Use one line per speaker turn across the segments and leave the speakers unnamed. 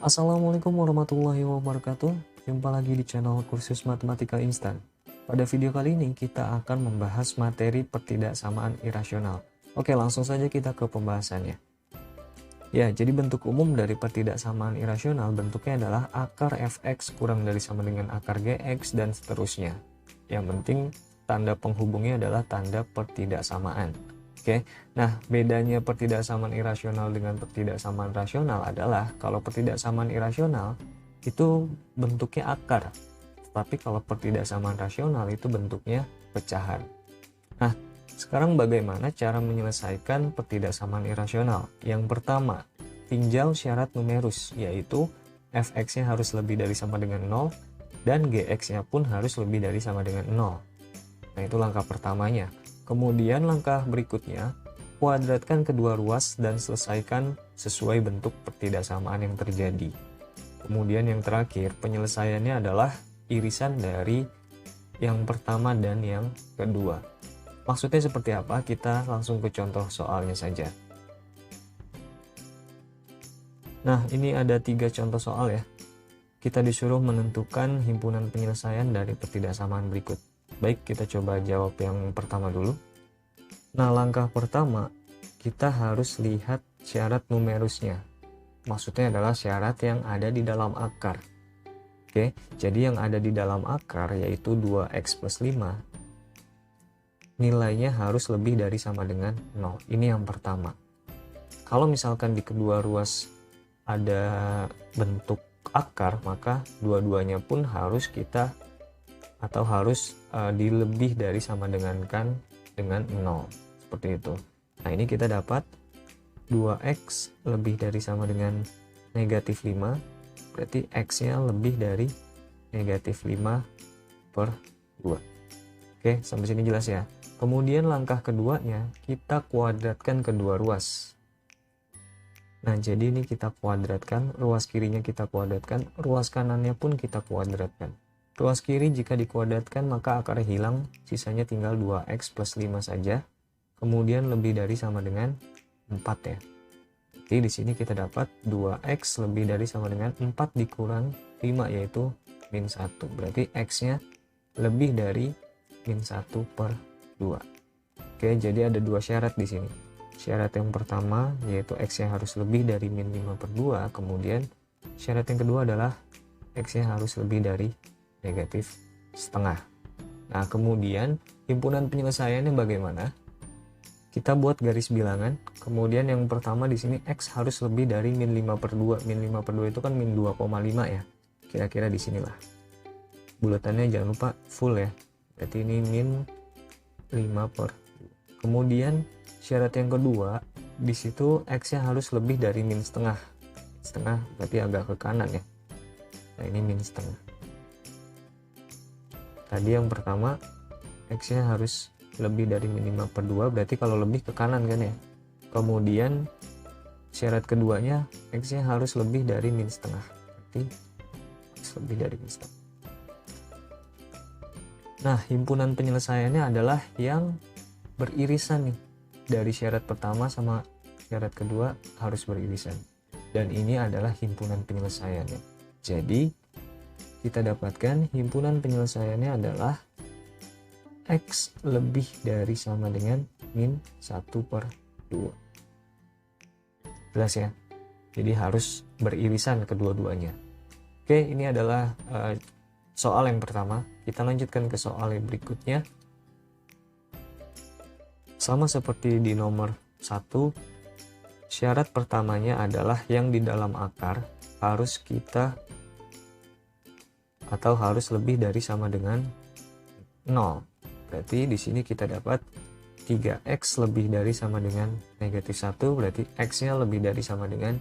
Assalamualaikum warahmatullahi wabarakatuh. Jumpa lagi di channel kursus matematika instan. Pada video kali ini kita akan membahas materi pertidaksamaan irasional. Oke, langsung saja kita ke pembahasannya. Ya, jadi bentuk umum dari pertidaksamaan irasional bentuknya adalah akar fx kurang dari sama dengan akar gx dan seterusnya. Yang penting tanda penghubungnya adalah tanda pertidaksamaan. Oke, nah bedanya pertidaksamaan irasional dengan pertidaksamaan rasional adalah kalau pertidaksamaan irasional itu bentuknya akar, tapi kalau pertidaksamaan rasional itu bentuknya pecahan. Nah, sekarang bagaimana cara menyelesaikan pertidaksamaan irasional? Yang pertama, tinjau syarat numerus, yaitu fx-nya harus lebih dari sama dengan 0 dan gx-nya pun harus lebih dari sama dengan 0. Nah, itu langkah pertamanya. Kemudian langkah berikutnya, kuadratkan kedua ruas dan selesaikan sesuai bentuk pertidaksamaan yang terjadi. Kemudian yang terakhir, penyelesaiannya adalah irisan dari yang pertama dan yang kedua. Maksudnya seperti apa? Kita langsung ke contoh soalnya saja. Nah, ini ada 3 contoh soal ya. Kita disuruh menentukan himpunan penyelesaian dari pertidaksamaan berikut. Baik, kita coba jawab yang pertama dulu. Nah, langkah pertama, kita harus lihat syarat numerusnya. Maksudnya adalah syarat yang ada di dalam akar. Oke, jadi yang ada di dalam akar yaitu 2x plus 5, nilainya harus lebih dari sama dengan 0. Ini yang pertama. Kalau misalkan di kedua ruas ada bentuk akar, maka dua-duanya pun harus kita atau harus dilebih dari sama dengan 0, seperti itu. Nah, ini kita dapat 2x lebih dari sama dengan negatif 5, berarti x-nya lebih dari negatif 5 per 2. Oke, sampai sini jelas ya. Kemudian langkah keduanya, kita kuadratkan kedua ruas. Nah, jadi ini kita kuadratkan, ruas kirinya kita kuadratkan, ruas kanannya pun kita kuadratkan. Ruas kiri jika dikuadratkan maka akarnya hilang, sisanya tinggal 2x plus 5 saja. Kemudian lebih dari sama dengan 4 ya. Jadi di sini kita dapat 2x lebih dari sama dengan 4 dikurang 5 yaitu min 1. Berarti x-nya lebih dari min 1 per 2. Oke, jadi ada 2 syarat di sini. Syarat yang pertama yaitu x-nya harus lebih dari min 5 per 2. Kemudian syarat yang kedua adalah x-nya harus lebih dari negatif setengah. Nah, kemudian himpunan penyelesaiannya bagaimana? Kita buat garis bilangan. Kemudian yang pertama di sini x harus lebih dari min 5 per 2. Min 5 per 2 itu kan min 2,5 ya. Kira-kira di sinilah. Bulatannya jangan lupa full ya. Berarti ini min 5 per 2. Kemudian syarat yang kedua, di situ x-nya harus lebih dari min setengah. Setengah berarti agak ke kanan ya. Nah, ini min setengah. Tadi yang pertama x-nya harus lebih dari min 5 per 2, berarti kalau lebih ke kanan kan ya. Kemudian syarat keduanya x-nya harus lebih dari min setengah, berarti harus lebih dari min setengah. Nah, himpunan penyelesaiannya adalah yang beririsan nih. Dari syarat pertama sama syarat kedua harus beririsan. Dan ini adalah himpunan penyelesaiannya. Jadi kita dapatkan himpunan penyelesaiannya adalah x lebih dari sama dengan min 1 per 2. Jelas ya? Jadi harus beririsan kedua-duanya. Oke, ini adalah soal yang pertama. Kita lanjutkan ke soal yang berikutnya. Sama seperti di nomor 1, syarat pertamanya adalah yang di dalam akar harus kita atau harus lebih dari sama dengan 0. Berarti di sini kita dapat 3x lebih dari sama dengan negatif 1, berarti x-nya lebih dari sama dengan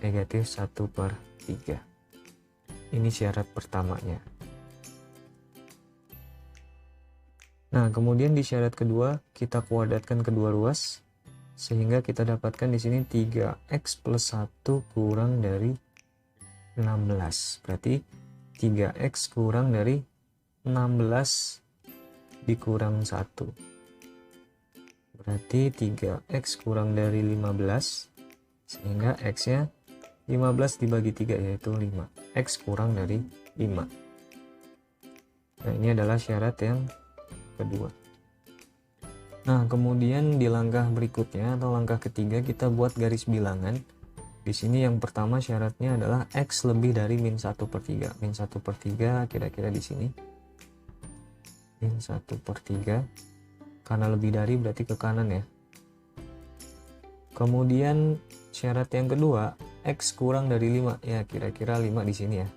negatif 1 per 3. Ini syarat pertamanya. Nah, kemudian di syarat kedua, kita kuadratkan kedua ruas, sehingga kita dapatkan di sini 3x plus 1 kurang dari 16. Berarti 3x kurang dari 16 dikurang 1. Berarti 3x kurang dari 15, sehingga x-nya 15 dibagi 3 yaitu 5. X kurang dari 5. Nah, ini adalah syarat yang kedua. Nah, kemudian di langkah berikutnya atau langkah ketiga kita buat garis bilangan. Di sini yang pertama syaratnya adalah X lebih dari min 1/3. Min 1/3 kira-kira di sini. Min 1/3. Karena lebih dari berarti ke kanan ya. Kemudian syarat yang kedua, X kurang dari 5. Ya, kira-kira 5 di sini ya.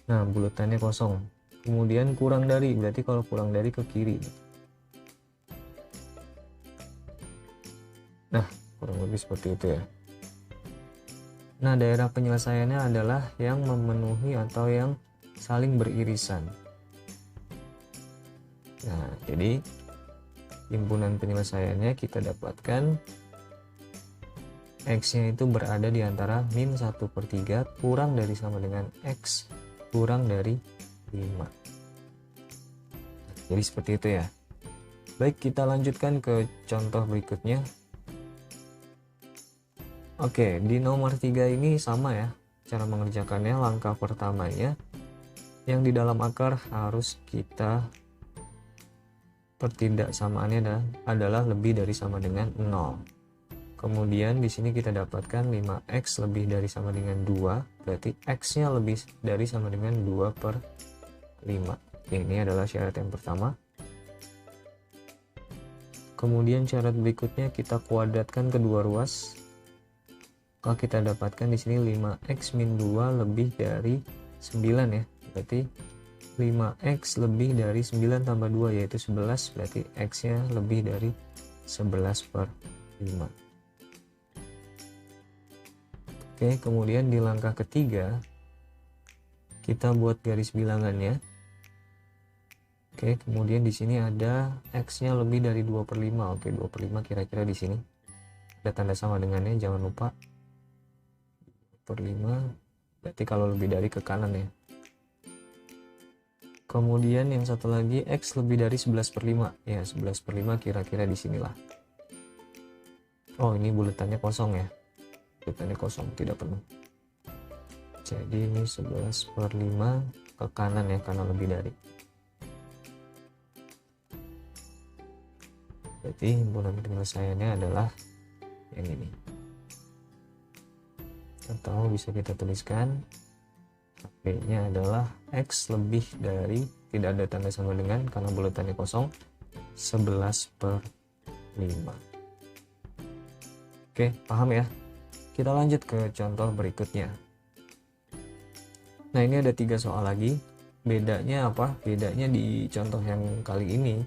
Nah, bulatannya kosong. Kemudian kurang dari, berarti kalau kurang dari ke kiri. Nah, kurang lebih seperti itu ya. Nah, daerah penyelesaiannya adalah yang memenuhi atau yang saling beririsan. Nah, jadi himpunan penyelesaiannya kita dapatkan X-nya itu berada di antara min 1/3 kurang dari sama dengan X kurang dari 5. Jadi seperti itu ya. Baik, kita lanjutkan ke contoh berikutnya. Oke, di nomor 3 ini sama ya cara mengerjakannya. Langkah pertamanya yang di dalam akar harus kita pertidaksamaannya adalah lebih dari sama dengan 0. Kemudian di sini kita dapatkan 5x lebih dari sama dengan 2, berarti x-nya lebih dari sama dengan 2/5. Ini adalah syarat yang pertama. Kemudian syarat berikutnya kita kuadratkan kedua ruas. Kalau kita dapatkan di sini 5x min 2 lebih dari 9 ya. Berarti 5x lebih dari 9 tambah 2 yaitu 11, berarti x-nya lebih dari 11/5. Oke, kemudian di langkah ketiga kita buat garis bilangannya. Oke, kemudian di sini ada x-nya lebih dari 2/5. Oke, 2/5 kira-kira di sini. Ada tanda sama dengannya, jangan lupa. 2/5 berarti kalau lebih dari ke kanan ya. Kemudian yang satu lagi x lebih dari 11/5. Ya, 11/5 kira-kira di sinilah. Oh, ini buletannya kosong ya. Buletannya kosong, tidak penuh. Jadi ini 11/5 ke kanan ya, karena lebih dari. Berarti himpunan penyelesaiannya adalah yang ini. Atau bisa kita tuliskan P-nya adalah X lebih dari, tidak ada tanda sama dengan karena buletannya kosong, 11/5. Oke, paham ya? Kita lanjut ke contoh berikutnya. Nah, ini ada 3 soal lagi. Bedanya apa? Bedanya di contoh yang kali ini,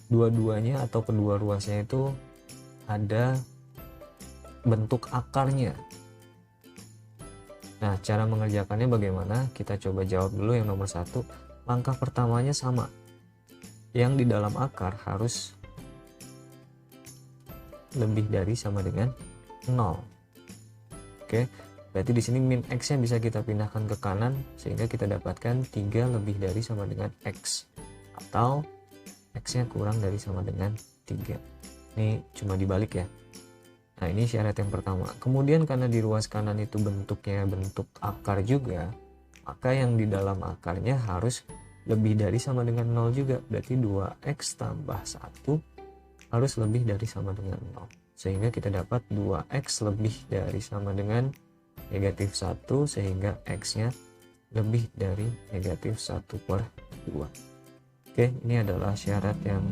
dua-duanya atau kedua ruasnya itu ada bentuk akarnya. Nah, cara mengerjakannya bagaimana? Kita coba jawab dulu yang nomor 1. Langkah pertamanya sama. Yang di dalam akar harus lebih dari sama dengan 0. Oke, berarti di sini min x-nya bisa kita pindahkan ke kanan sehingga kita dapatkan 3 lebih dari sama dengan x. Atau x-nya kurang dari sama dengan 3. Ini cuma dibalik ya. Nah, ini syarat yang pertama. Kemudian karena di ruas kanan itu bentuknya bentuk akar juga, maka yang di dalam akarnya harus lebih dari sama dengan 0 juga. Berarti 2x tambah 1 harus lebih dari sama dengan 0. Sehingga kita dapat 2x lebih dari sama dengan negatif 1, sehingga x-nya lebih dari negatif 1/2. Oke, ini adalah syarat yang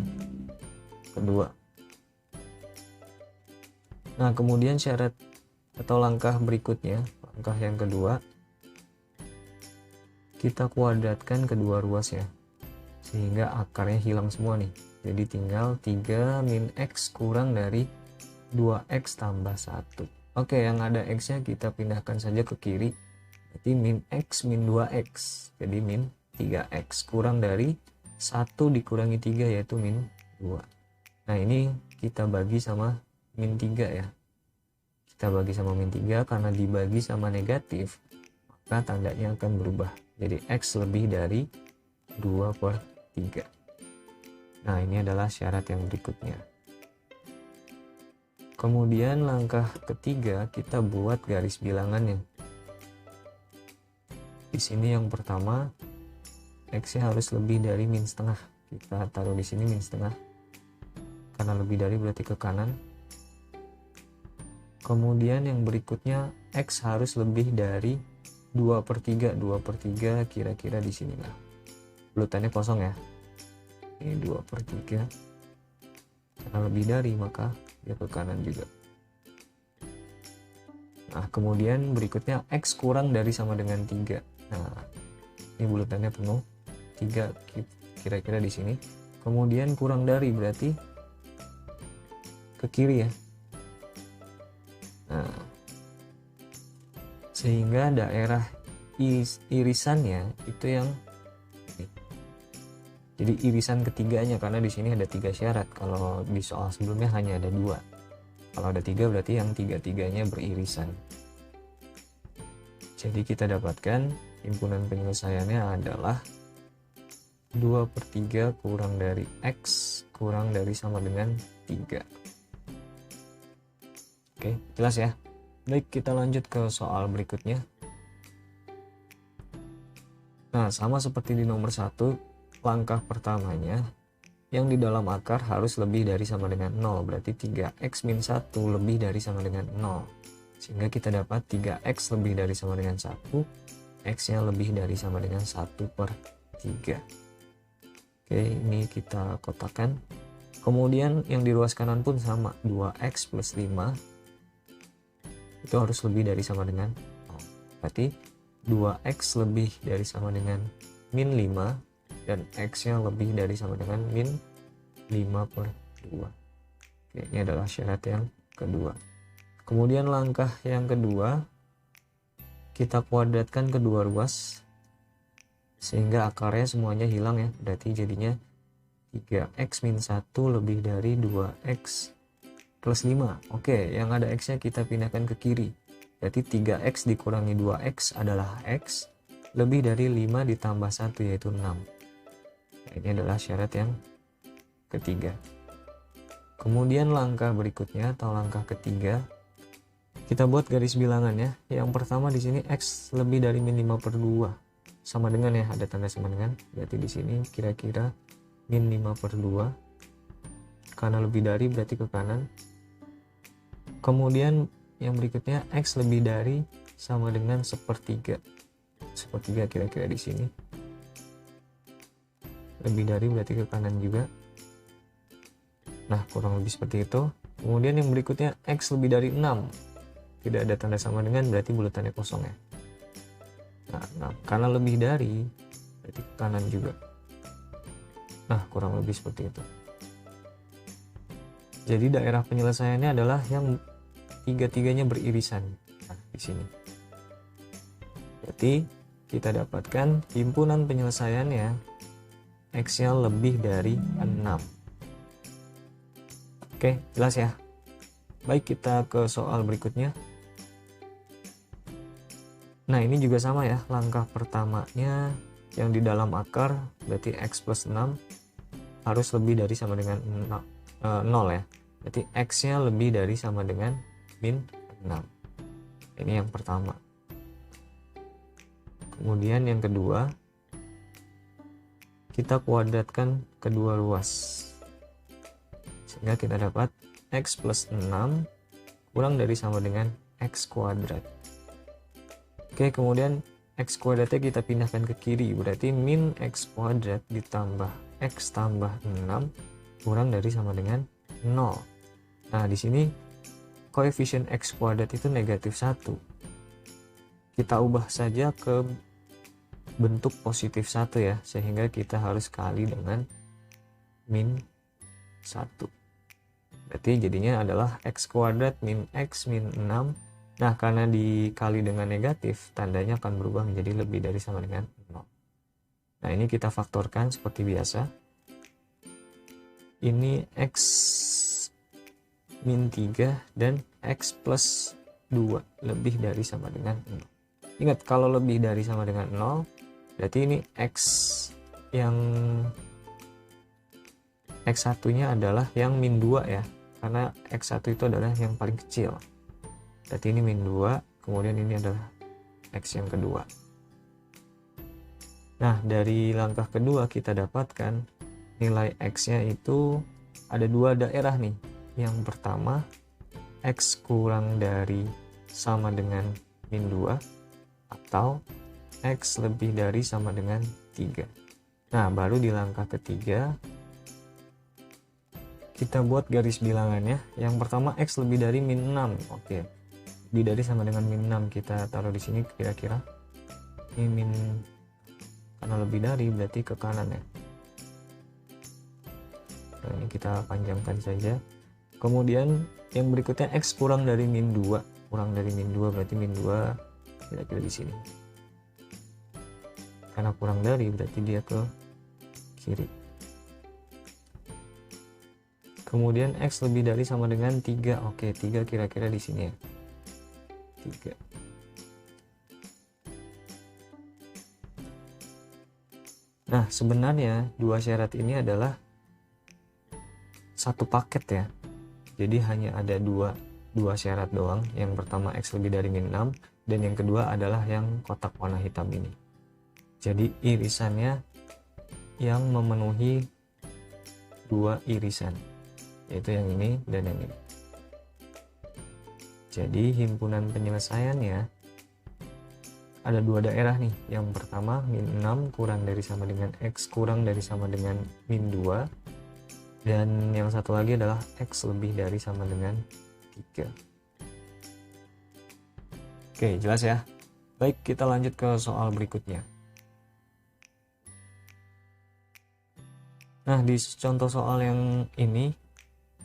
kedua. Nah, kemudian syarat atau langkah berikutnya, langkah yang kedua, kita kuadratkan kedua ruas ya, sehingga akarnya hilang semua nih. Jadi tinggal 3 min x kurang dari 2x tambah 1. Oke, yang ada x-nya kita pindahkan saja ke kiri. Berarti min x min 2x. Jadi min 3x kurang dari 1 dikurangi 3 yaitu min 2. Nah, ini kita bagi sama min 3 ya. Kita bagi sama min 3 karena dibagi sama negatif, maka tandanya akan berubah. Jadi x lebih dari 2/3. Nah, ini adalah syarat yang berikutnya. Kemudian langkah ketiga kita buat garis bilangannya. Di sini yang pertama X-nya harus lebih dari min setengah. Kita taruh di sini min setengah. Karena lebih dari berarti ke kanan. Kemudian yang berikutnya X harus lebih dari 2/3. 2/3 kira-kira di sini lah. Bulutannya kosong ya. Ini 2/3. Karena lebih dari maka dia ke kanan juga. Nah, kemudian berikutnya X kurang dari sama dengan 3. Nah, ini bulutannya penuh. 3 kira-kira di sini. Kemudian kurang dari berarti ke kiri ya. Nah, sehingga daerah irisannya itu yang ini. Jadi irisan ketiganya, karena di sini ada 3 syarat. Kalau di soal sebelumnya hanya ada 2. Kalau ada 3 berarti yang 3-tiganya beririsan. Jadi kita dapatkan himpunan penyelesaiannya adalah 2/3 kurang dari X kurang dari sama dengan 3. Oke, jelas ya? Baik, kita lanjut ke soal berikutnya. Nah, sama seperti di nomor 1, langkah pertamanya yang di dalam akar harus lebih dari sama dengan 0. Berarti 3x min 1 lebih dari sama dengan 0. Sehingga kita dapat 3x lebih dari sama dengan 1. X-nya lebih dari sama dengan 1/3. Oke, ini kita kotakkan. Kemudian yang di ruas kanan pun sama, 2x plus 5 itu harus lebih dari sama dengan 0. Berarti 2x lebih dari sama dengan min 5 dan x-nya lebih dari sama dengan min 5/2. Oke, ini adalah syarat yang kedua. Kemudian langkah yang kedua, kita kuadratkan kedua ruas sehingga akarnya semuanya hilang ya. Berarti jadinya 3x min 1 lebih dari 2x plus 5. Oke, yang ada x-nya kita pindahkan ke kiri. Berarti 3x dikurangi 2x adalah x lebih dari 5 ditambah 1 yaitu 6. Nah, ini adalah syarat yang ketiga. Kemudian langkah berikutnya atau langkah ketiga, kita buat garis bilangannya. Yang pertama di sini x lebih dari min 5/2. Sama dengan ya, ada tanda sama dengan. Berarti di sini kira-kira min 5/2. Karena lebih dari berarti ke kanan. Kemudian yang berikutnya x lebih dari sama dengan 1/3. 1/3 kira-kira di sini. Lebih dari berarti ke kanan juga. Nah, kurang lebih seperti itu. Kemudian yang berikutnya x lebih dari 6. Tidak ada tanda sama dengan, berarti bulutannya kosong ya. Nah, karena lebih dari berarti ke kanan juga. Nah, kurang lebih seperti itu. Jadi daerah penyelesaiannya adalah yang 3-tiganya beririsan. Nah, di sini. Berarti kita dapatkan himpunan penyelesaiannya x-nya lebih dari 6. Oke, jelas ya? Baik, kita ke soal berikutnya. Nah, ini juga sama ya, langkah pertamanya yang di dalam akar berarti x plus 6 harus lebih dari sama dengan 0 ya. Berarti x-nya lebih dari sama dengan min 6. Ini yang pertama. Kemudian yang kedua, kita kuadratkan kedua ruas. Sehingga kita dapat x plus 6 kurang dari sama dengan x kuadrat. Oke, kemudian x kuadratnya kita pindahkan ke kiri. Berarti min x kuadrat ditambah x tambah 6 kurang dari sama dengan 0. Nah, di sini koefisien x kuadrat itu negatif 1. Kita ubah saja ke bentuk positif 1 ya, sehingga kita harus kali dengan min 1. Berarti jadinya adalah x kuadrat min x min 6. Nah, karena dikali dengan negatif, tandanya akan berubah menjadi lebih dari sama dengan 0. Nah, ini kita faktorkan seperti biasa. Ini x min 3 dan x plus 2 lebih dari sama dengan 0. Ingat, kalau lebih dari sama dengan 0, berarti ini x yang x1-nya adalah yang min 2 ya. karena X1 itu adalah yang paling kecil. Berarti ini min 2, kemudian ini adalah X yang kedua. Nah, dari langkah kedua kita dapatkan nilai X-nya itu ada dua daerah nih. Yang pertama, X kurang dari sama dengan min 2 atau X lebih dari sama dengan 3. Nah, baru di langkah ketiga kita buat garis bilangannya. Yang pertama X lebih dari min 6. Oke. Lebih dari sama dengan min 6 kita taruh di sini kira-kira. Ini min, karena lebih dari berarti ke kanan ya. Nah, ini kita panjangkan saja. Kemudian yang berikutnya X kurang dari min 2. Kurang dari min 2 berarti min 2 kira-kira di sini. Karena kurang dari berarti dia ke kiri. Kemudian X lebih dari sama dengan 3. Oke, 3 kira-kira di sini ya. 3. Nah, sebenarnya dua syarat ini adalah satu paket ya. Jadi hanya ada dua syarat doang. Yang pertama X lebih dari min 6 dan yang kedua adalah yang kotak warna hitam ini. Jadi irisannya yang memenuhi dua irisan, yaitu yang ini dan yang ini. Jadi himpunan penyelesaiannya ada dua daerah nih. Yang pertama min 6 kurang dari sama dengan X kurang dari sama dengan min 2, dan yang satu lagi adalah X lebih dari sama dengan 3. Oke, jelas ya. Baik, kita lanjut ke soal berikutnya. Nah, di contoh soal yang ini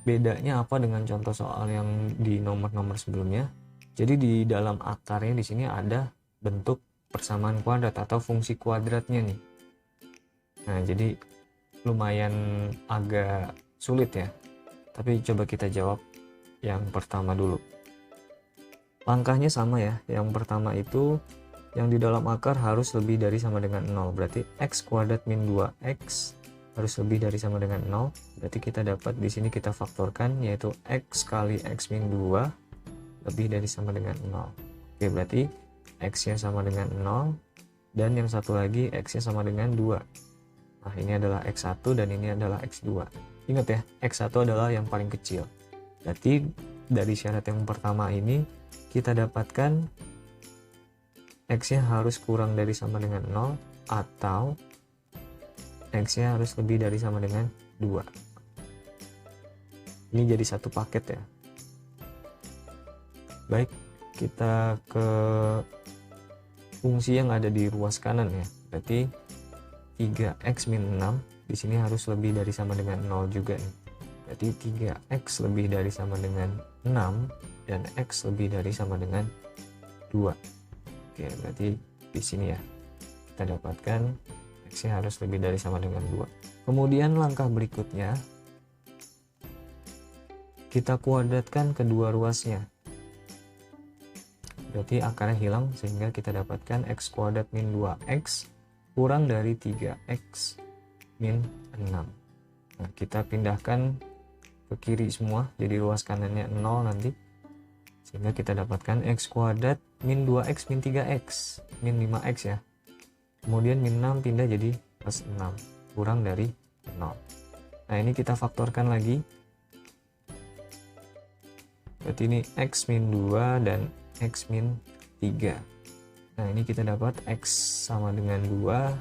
bedanya apa dengan contoh soal yang di nomor-nomor sebelumnya? Jadi di dalam akarnya di sini ada bentuk persamaan kuadrat atau fungsi kuadratnya nih. Nah, jadi lumayan agak sulit ya. Tapi coba kita jawab yang pertama dulu. Langkahnya sama ya. Yang pertama itu yang di dalam akar harus lebih dari sama dengan 0. Berarti X kuadrat min 2X harus lebih dari sama dengan 0. Berarti kita dapat di sini kita faktorkan, yaitu X kali X min 2 lebih dari sama dengan 0. Oke, berarti X nya sama dengan 0 dan yang satu lagi X nya sama dengan 2. Nah, ini adalah X1 dan ini adalah X2. Ingat ya, X1 adalah yang paling kecil. Berarti dari syarat yang pertama ini kita dapatkan X nya harus kurang dari sama dengan 0 atau X nya harus lebih dari sama dengan 2. Ini jadi satu paket ya. Baik, kita ke fungsi yang ada di ruas kanan ya. Berarti 3x min 6 di sini harus lebih dari sama dengan 0 juga nih. Berarti 3x lebih dari sama dengan 6 dan x lebih dari sama dengan 2. Oke, berarti di sini ya kita dapatkan x nya harus lebih dari sama dengan 2. Kemudian langkah berikutnya kita kuadratkan kedua ruasnya. Berarti akarnya hilang sehingga kita dapatkan x kuadrat min 2x kurang dari 3x min 6. Nah, kita pindahkan ke kiri semua, jadi ruas kanannya 0 nanti. Sehingga kita dapatkan x kuadrat min 2x min 3x min 5x ya. Kemudian min 6 pindah jadi plus 6 kurang dari 0. Nah, ini kita faktorkan lagi. Berarti ini x min 2 dan x min 3. Nah, ini kita dapat x sama dengan 2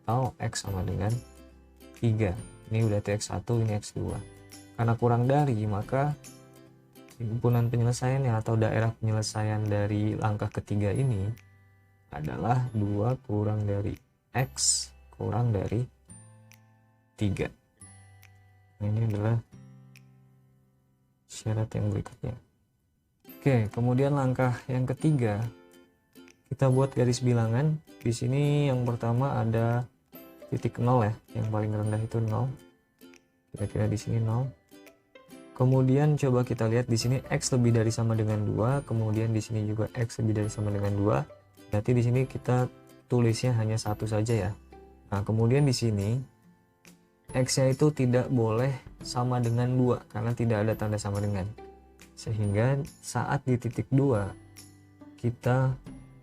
atau x sama dengan 3. Ini udah x1, ini x2. Karena kurang dari, maka himpunan penyelesaiannya atau daerah penyelesaian dari langkah ketiga ini adalah 2 kurang dari x kurang dari 3. Nah, ini adalah syarat yang berikutnya. Oke, kemudian langkah yang ketiga kita buat garis bilangan. Di sini yang pertama ada titik 0 ya, yang paling rendah itu 0. Kira-kira di sini 0. Kemudian coba kita lihat di sini x lebih dari sama dengan 2, kemudian di sini juga x lebih dari sama dengan 2. Berarti di sini kita tulisnya hanya satu saja ya. Nah, kemudian di sini x-nya itu tidak boleh sama dengan 2 karena tidak ada tanda sama dengan. Sehingga saat di titik 2 kita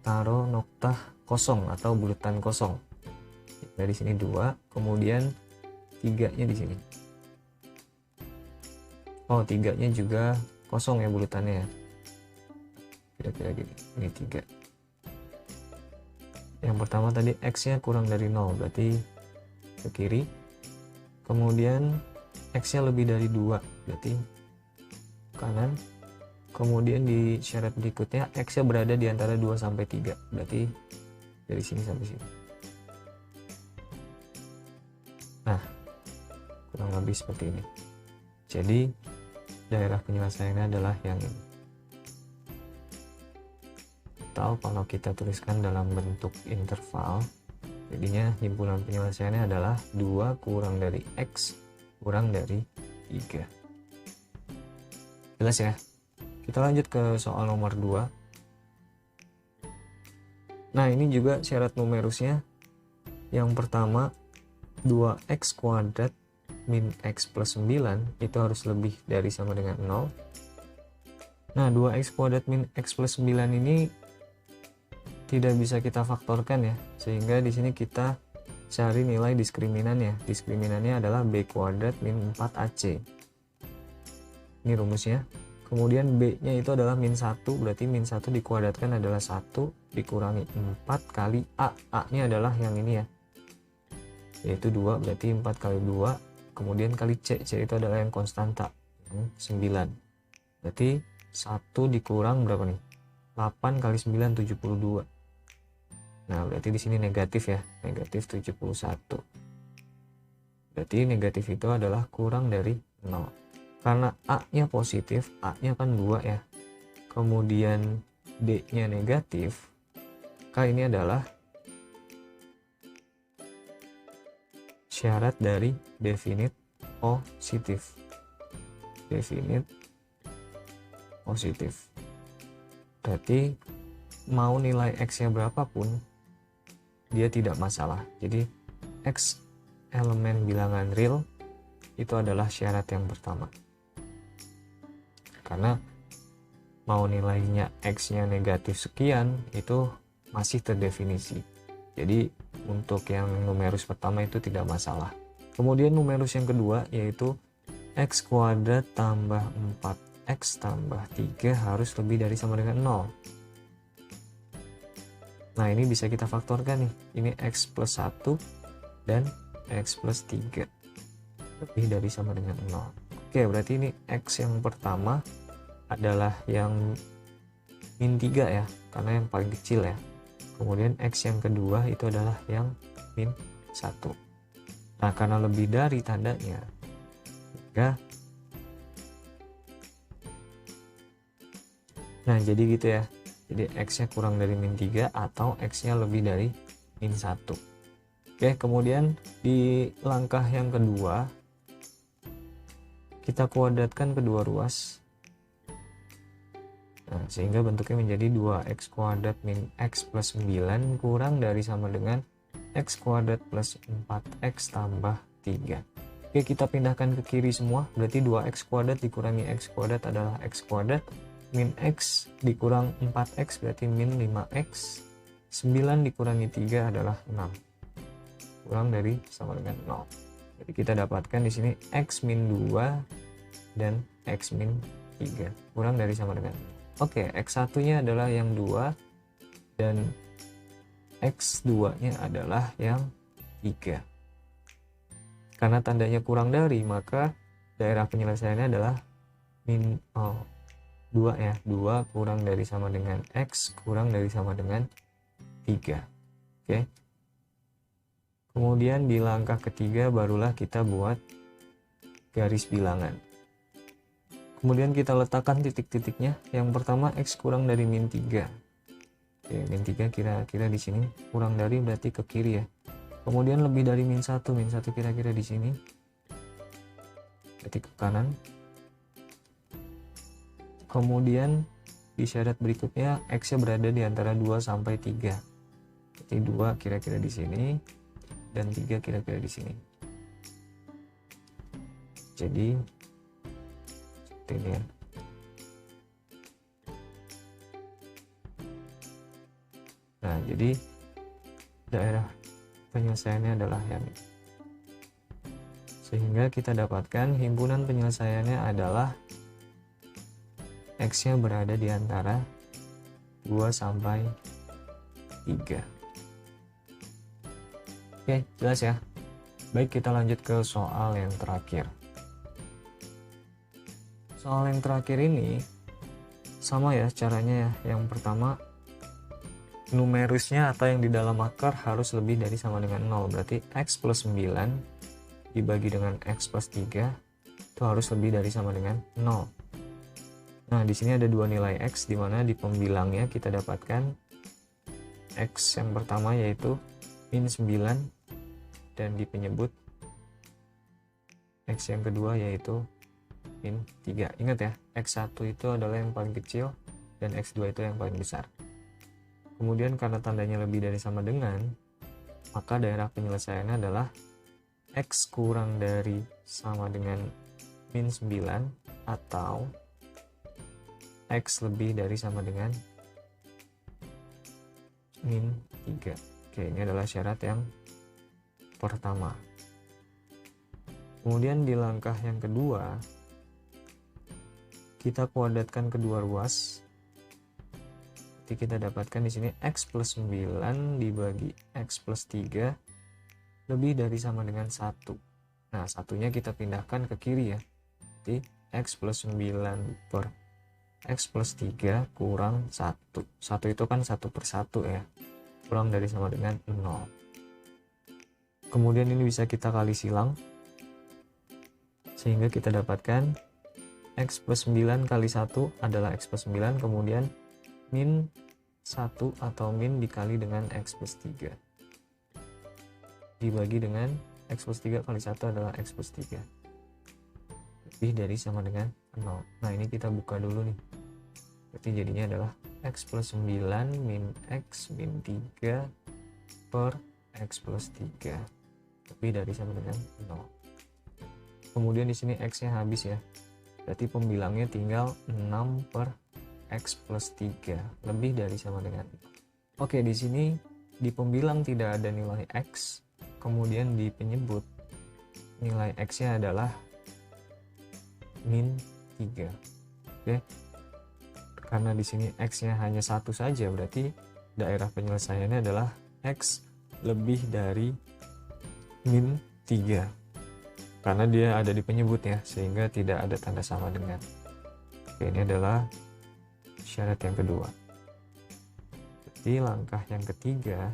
taruh noktah kosong atau bulutan kosong. Dari sini 2, kemudian 3-nya di sini. Oh, 3-nya juga kosong ya bulutannya ya. Kira-kira gini. Ini 3. Yang pertama tadi X-nya kurang dari 0, berarti ke kiri. Kemudian X-nya lebih dari 2, berarti kanan. Kemudian di syarat berikutnya X-nya berada di antara 2 sampai 3, berarti dari sini sampai sini. Nah, kurang lebih seperti ini. Jadi daerah penyelesaiannya adalah yang ini. Atau kalau kita tuliskan dalam bentuk interval, jadinya himpunan penyelesaiannya adalah 2 kurang dari X kurang dari 3. Jelas ya? Kita lanjut ke soal nomor 2. Nah, ini juga syarat numerusnya. Yang pertama, 2x kuadrat min x plus 9 itu harus lebih dari sama dengan 0. Nah, 2x kuadrat min x plus 9 ini tidak bisa kita faktorkan ya, sehingga di sini kita cari nilai diskriminannya. Diskriminannya adalah b kuadrat min 4ac. Ini rumusnya. Kemudian b-nya itu adalah min 1, berarti min 1 dikuadratkan adalah 1 dikurangi 4 kali a. A-nya adalah yang ini ya, yaitu 2, berarti 4 kali 2, kemudian kali c. C itu adalah yang konstanta, 9. Berarti 1 dikurang berapa nih? 8 kali 9, 72. Nah, berarti di sini negatif ya, negatif 71. Berarti negatif itu adalah kurang dari 0. Karena A-nya positif, A-nya kan 2 ya. Kemudian D-nya negatif, maka ini adalah syarat dari definite positif. Definite positif. Berarti mau nilai X-nya berapapun, dia tidak masalah. Jadi X elemen bilangan real itu adalah syarat yang pertama. Karena mau nilainya X-nya negatif sekian, itu masih terdefinisi. Jadi untuk yang numerus pertama itu tidak masalah. Kemudian numerus yang kedua yaitu X kuadrat tambah 4X tambah 3 harus lebih dari sama dengan 0. Nah, ini bisa kita faktorkan nih. Ini X plus 1 dan X plus 3. Lebih dari sama dengan 0. Oke, berarti ini X yang pertama adalah yang min 3 ya, karena yang paling kecil ya. Kemudian X yang kedua itu adalah yang min 1. Nah, karena lebih dari tandanya, maka nah jadi gitu ya. Jadi X-nya kurang dari min 3 atau X-nya lebih dari min 1. Oke, kemudian di langkah yang kedua, kita kuadratkan kedua ruas. Nah, sehingga bentuknya menjadi 2x kuadrat min x plus 9 kurang dari sama dengan x kuadrat plus 4x tambah 3. Oke, kita pindahkan ke kiri semua. Berarti 2x kuadrat dikurangi x kuadrat adalah x kuadrat. Min x dikurang 4x berarti min 5x. 9 dikurangi 3 adalah 6. Kurang dari sama dengan 0. Jadi kita dapatkan di sini x min 2 dan x min 3 kurang dari sama dengan 0. Oke, x1 nya adalah yang 2 dan x2 nya adalah yang 3. Karena tandanya kurang dari, maka daerah penyelesaiannya adalah min 2 ya. 2 kurang dari sama dengan x kurang dari sama dengan 3. Oke. Kemudian di langkah ketiga barulah kita buat garis bilangan. Kemudian kita letakkan titik-titiknya. Yang pertama x kurang dari min 3. Oke, min 3 kira-kira di sini, kurang dari berarti ke kiri ya. Kemudian lebih dari min 1, min 1 kira-kira di sini. Berarti ke kanan. Kemudian di syarat berikutnya x-nya berada di antara 2 sampai 3. Berarti 2 kira-kira di sini dan 3 kira-kira di sini. Jadi seperti ini ya. Nah, jadi daerah penyelesaiannya adalah yang ini. Sehingga kita dapatkan himpunan penyelesaiannya adalah X-nya berada di antara 2 sampai 3. Oke, jelas ya. Baik, kita lanjut ke soal yang terakhir. Soal yang terakhir ini sama ya caranya ya. Yang pertama, numerusnya atau yang di dalam akar harus lebih dari sama dengan 0. Berarti X plus 9 dibagi dengan X plus 3 itu harus lebih dari sama dengan 0. Nah, di sini ada dua nilai X, di mana di pembilangnya kita dapatkan X yang pertama yaitu min 9, dan di penyebut X yang kedua yaitu min 3. Ingat ya, X1 itu adalah yang paling kecil dan X2 itu yang paling besar. Kemudian karena tandanya lebih dari sama dengan, maka daerah penyelesaiannya adalah X kurang dari sama dengan min 9 atau X lebih dari sama dengan min 3. Oke, ini adalah syarat yang pertama. Kemudian di langkah yang kedua, kita kuadratkan kedua ruas. Jadi kita dapatkan di sini X plus 9 dibagi X plus 3 lebih dari sama dengan 1. Nah, satunya kita pindahkan ke kiri ya. Jadi X plus 9 per X plus 3 kurang 1. 1 itu kan 1 per 1 ya. Kurang dari sama dengan 0. Kemudian ini bisa kita kali silang. Sehingga kita dapatkan X plus 9 kali 1 adalah X plus 9. Kemudian min 1 atau min dikali dengan X plus 3. Dibagi dengan X plus 3 kali 1 adalah X plus 3. Lebih dari sama dengan 0. Nah, ini kita buka dulu nih. Berarti jadinya adalah X plus 9 min X min 3 per X plus 3. Lebih dari sama dengan 0. Kemudian di sini X-nya habis ya. Berarti pembilangnya tinggal 6 per X plus 3. Lebih dari sama dengan 0. Oke, di sini di pembilang tidak ada nilai X. Kemudian di penyebut nilai X-nya adalah min 3. Oke. Karena di sini X-nya hanya 1 saja, berarti daerah penyelesaiannya adalah X lebih dari min 3. Karena dia ada di penyebut ya, sehingga tidak ada tanda sama dengan. Oke, ini adalah syarat yang kedua. Jadi langkah yang ketiga,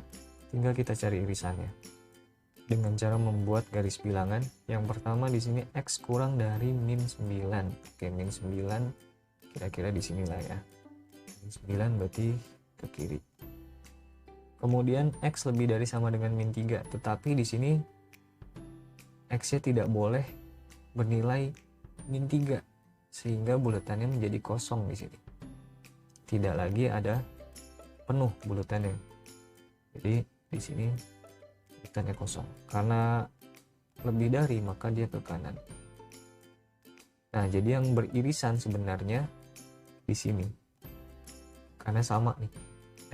tinggal kita cari irisannya. Dengan cara membuat garis bilangan. Yang pertama di sini X kurang dari min 9. Oke, min 9 kira-kira di sini lah ya. Min 9 berarti ke kiri. Kemudian X lebih dari sama dengan min 3, tetapi di sini X-nya tidak boleh bernilai min 3, sehingga buletannya menjadi kosong di sini. Tidak lagi ada penuh buletannya. Jadi di sini buletannya kosong. Karena lebih dari, maka dia ke kanan. Nah, jadi yang beririsan sebenarnya di sini. Karena sama nih.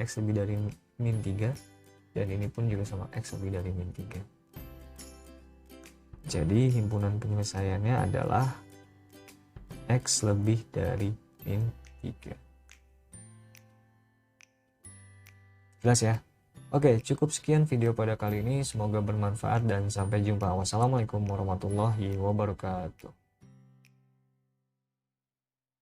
X lebih dari min 3 dan ini pun juga sama, X lebih dari min 3. Jadi himpunan penyelesaiannya adalah X lebih dari min 3. Jelas ya? Oke, cukup sekian video pada kali ini. Semoga bermanfaat dan sampai jumpa. Wassalamualaikum warahmatullahi wabarakatuh.